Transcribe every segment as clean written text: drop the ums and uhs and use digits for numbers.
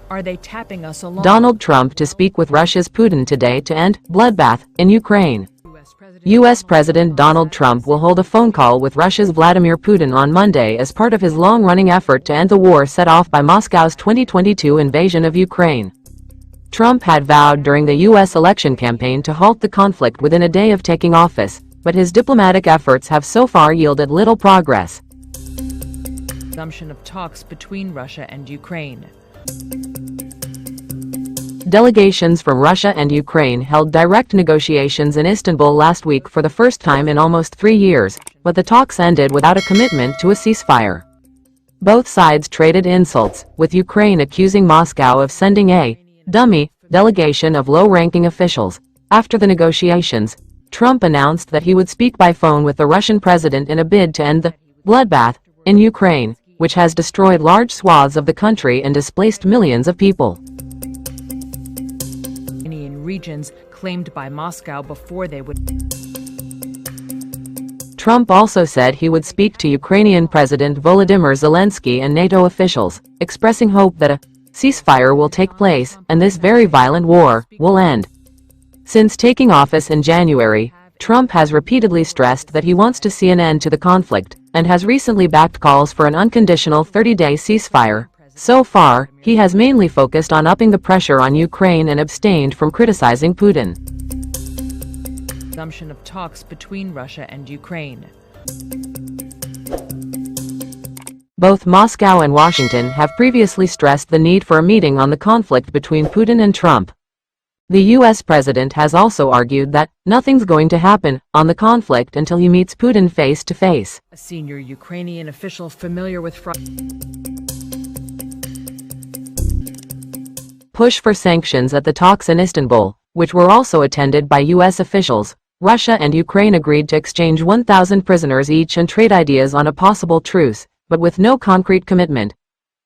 Are they tapping us along? Donald Trump to speak with Russia's Putin today to end bloodbath in Ukraine. U.S. President Donald Trump will hold a phone call with Russia's Vladimir Putin on Monday as part of his long-running effort to end the war set off by Moscow's 2022 invasion of Ukraine. Trump had vowed during the U.S. election campaign to halt the conflict within a day of taking office, but his diplomatic efforts have so far yielded little progress. Resumption of talks between Russia and Ukraine. Delegations from Russia and Ukraine held direct negotiations in Istanbul last week for the first time in almost 3 years, but the talks ended without a commitment to a ceasefire. Both sides traded insults, with Ukraine accusing Moscow of sending a dummy delegation of low-ranking officials. After the negotiations, Trump announced that he would speak by phone with the Russian president in a bid to end the bloodbath in Ukraine, which has destroyed large swaths of the country and displaced millions of people. Regions claimed by Moscow before they would. Trump also said he would speak to Ukrainian President Volodymyr Zelensky and NATO officials, expressing hope that a ceasefire will take place and this very violent war will end. Since taking office in January, Trump has repeatedly stressed that he wants to see an end to the conflict and has recently backed calls for an unconditional 30-day ceasefire. So far, he has mainly focused on upping the pressure on Ukraine and abstained from criticizing Putin. Resumption of talks between Russia and Ukraine. Both Moscow and Washington have previously stressed the need for a meeting on the conflict between Putin and Trump. The U.S. president has also argued that nothing's going to happen on the conflict until he meets Putin face to face. A senior Ukrainian official familiar with push for sanctions at the talks in Istanbul, which were also attended by U.S. officials. Russia and Ukraine agreed to exchange 1,000 prisoners each and trade ideas on a possible truce, but with no concrete commitment.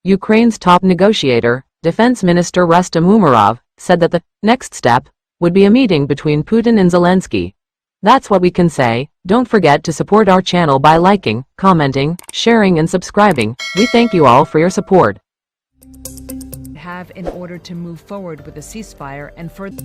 Ukraine's top negotiator, Defense Minister Rustem Umerov, said that the next step would be a meeting between Putin and Zelensky. That's what we can say. Don't forget to support our channel by liking, commenting, sharing and subscribing. We thank you all for your support. In order to move forward with a ceasefire and further